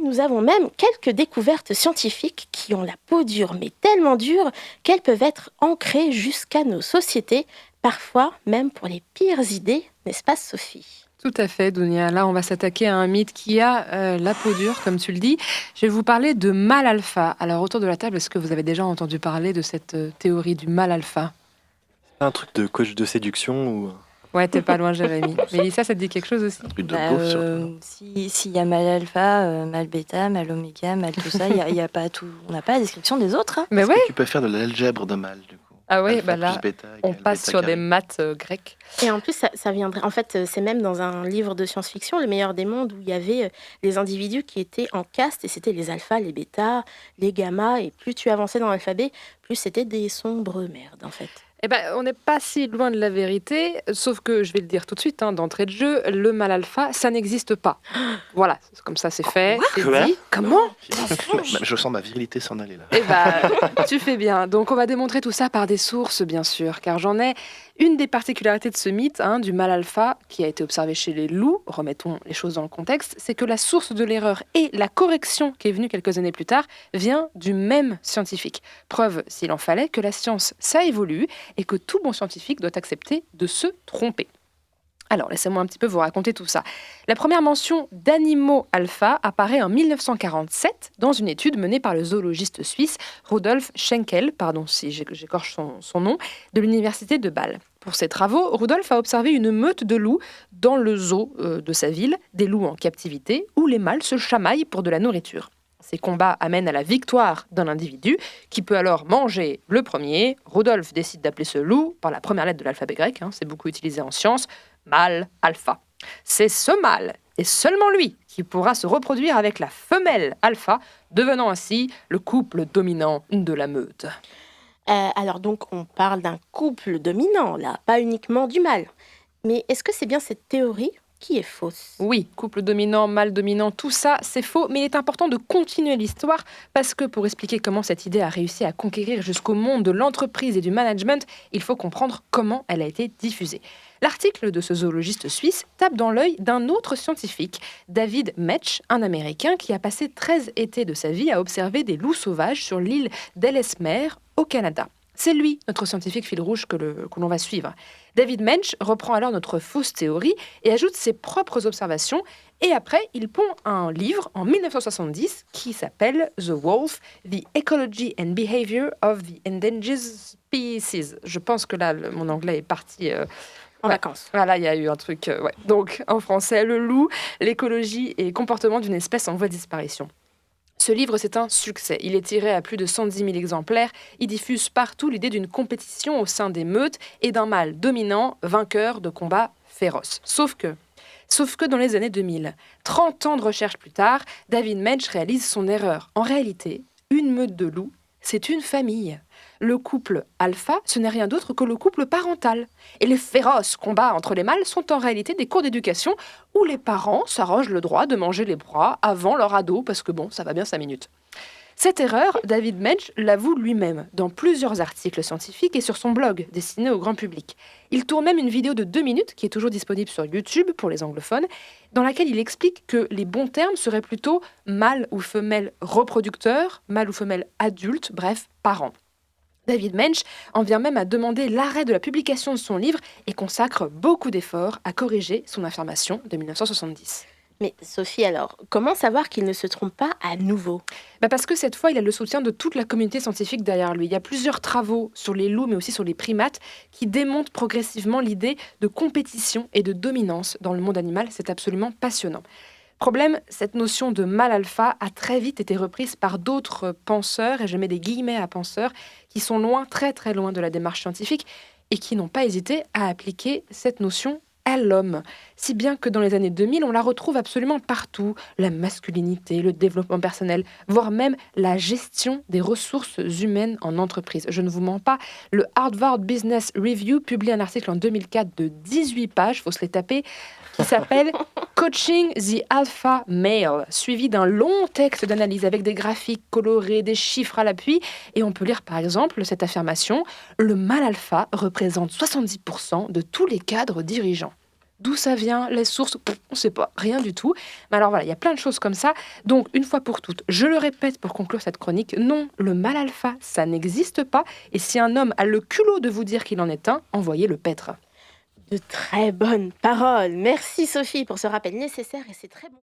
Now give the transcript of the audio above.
nous avons même quelques découvertes scientifiques qui ont la peau dure, mais tellement dure qu'elles peuvent être ancrées jusqu'à nos sociétés, parfois même pour les pires idées, n'est-ce pas Sophie ? Tout à fait, Dounia. Là, on va s'attaquer à un mythe qui a la peau dure, comme tu le dis. Je vais vous parler de mâle alpha. Alors, autour de la table, est-ce que vous avez déjà entendu parler de cette théorie du mâle alpha ? Un truc de coach de séduction ou Ouais, t'es pas loin, Jérémy. Mélissa, ça te dit quelque chose aussi ? un truc de beauf surtout. S'il y a mal alpha, mal bêta, mal oméga, mal tout ça, il y a pas tout. On n'a pas la description des autres. Hein. Mais Est-ce ouais. que tu peux faire de l'algèbre de mâle du coup. Ah oui, Alpha bah là, plus bêta on égale passe bêta sur carré. des maths grecques. Et en plus, ça viendrait. En fait, c'est même dans un livre de science-fiction, Le meilleur des mondes, où il y avait les individus qui étaient en caste, et c'était les alphas, les bêtas, les gammas, et plus tu avançais dans l'alphabet, plus c'était des sombres merdes, en fait. Eh ben, on n'est pas si loin de la vérité, sauf que je vais le dire tout de suite, d'entrée de jeu, le mâle alpha, ça n'existe pas. Voilà, comme ça c'est fait, c'est Quoi dit. Comment ? Je sens ma virilité s'en aller là. Eh ben, tu fais bien. Donc on va démontrer tout ça par des sources, bien sûr, car j'en ai une des particularités de ce mythe, du mâle alpha, qui a été observé chez les loups, remettons les choses dans le contexte, c'est que la source de l'erreur et la correction qui est venue quelques années plus tard vient du même scientifique. Preuve, s'il en fallait, que la science, ça évolue et que tout bon scientifique doit accepter de se tromper. Alors, laissez-moi un petit peu vous raconter tout ça. La première mention d'animaux alpha apparaît en 1947 dans une étude menée par le zoologiste suisse Rudolf Schenkel, pardon si j'écorche son nom, de l'université de Bâle. Pour ses travaux, Rudolf a observé une meute de loups dans le zoo de sa ville, des loups en captivité, où les mâles se chamaillent pour de la nourriture. Ces combats amènent à la victoire d'un individu qui peut alors manger le premier. Rudolf décide d'appeler ce loup par la première lettre de l'alphabet grec, c'est beaucoup utilisé en sciences, mâle alpha. C'est ce mâle, et seulement lui, qui pourra se reproduire avec la femelle alpha, devenant ainsi le couple dominant de la meute. Alors donc, on parle d'un couple dominant, là, pas uniquement du mâle. Mais est-ce que c'est bien cette théorie qui est fausse ? Oui, couple dominant, mâle dominant, tout ça, c'est faux, mais il est important de continuer l'histoire parce que pour expliquer comment cette idée a réussi à conquérir jusqu'au monde de l'entreprise et du management, il faut comprendre comment elle a été diffusée. L'article de ce zoologiste suisse tape dans l'œil d'un autre scientifique, David Metch, un Américain qui a passé 13 étés de sa vie à observer des loups sauvages sur l'île d'Ellesmere au Canada. C'est lui, notre scientifique fil rouge que l'on va suivre. David Mensch reprend alors notre fausse théorie et ajoute ses propres observations. Et après, il pond un livre en 1970 qui s'appelle « The Wolf, The Ecology and Behavior of the Endangered Species ». Je pense que là, mon anglais est parti... En vacances. Voilà, il y a eu un truc... Donc, en français, le loup, l'écologie et comportement d'une espèce en voie de disparition. Ce livre, c'est un succès. Il est tiré à plus de 110 000 exemplaires. Il diffuse partout l'idée d'une compétition au sein des meutes et d'un mâle dominant, vainqueur de combats féroces. Sauf que dans les années 2000, 30 ans de recherche plus tard, David Mensch réalise son erreur. En réalité, une meute de loups, c'est une famille. Le couple alpha, ce n'est rien d'autre que le couple parental. Et les féroces combats entre les mâles sont en réalité des cours d'éducation où les parents s'arrogent le droit de manger les proies avant leur ado, parce que ça va bien 5 minutes. Cette erreur, David Mensch l'avoue lui-même dans plusieurs articles scientifiques et sur son blog destiné au grand public. Il tourne même une vidéo de 2 minutes, qui est toujours disponible sur YouTube pour les anglophones, dans laquelle il explique que les bons termes seraient plutôt mâle ou femelle reproducteur, mâle ou femelle adulte, bref, parent. David Mensch en vient même à demander l'arrêt de la publication de son livre et consacre beaucoup d'efforts à corriger son affirmation de 1970. Mais Sophie, alors, comment savoir qu'il ne se trompe pas à nouveau ? Parce que cette fois, il a le soutien de toute la communauté scientifique derrière lui. Il y a plusieurs travaux sur les loups, mais aussi sur les primates, qui démontrent progressivement l'idée de compétition et de dominance dans le monde animal. C'est absolument passionnant. Problème, cette notion de mâle alpha a très vite été reprise par d'autres penseurs, et je mets des guillemets à penseurs, qui sont loin, très très loin de la démarche scientifique et qui n'ont pas hésité à appliquer cette notion à l'homme. Si bien que dans les années 2000, on la retrouve absolument partout. La masculinité, le développement personnel, voire même la gestion des ressources humaines en entreprise. Je ne vous mens pas, le Harvard Business Review publie un article en 2004 de 18 pages, il faut se les taper, qui s'appelle « Coaching the Alpha Male », suivi d'un long texte d'analyse avec des graphiques colorés, des chiffres à l'appui. Et on peut lire par exemple cette affirmation « Le mâle alpha représente 70% de tous les cadres dirigeants ». D'où ça vient, les sources, on ne sait pas, rien du tout. Mais alors voilà, il y a plein de choses comme ça. Donc, une fois pour toutes, je le répète pour conclure cette chronique, non, le mal alpha, ça n'existe pas. Et si un homme a le culot de vous dire qu'il en est un, envoyez-le paître. De très bonnes paroles. Merci Sophie pour ce rappel nécessaire et c'est très bon.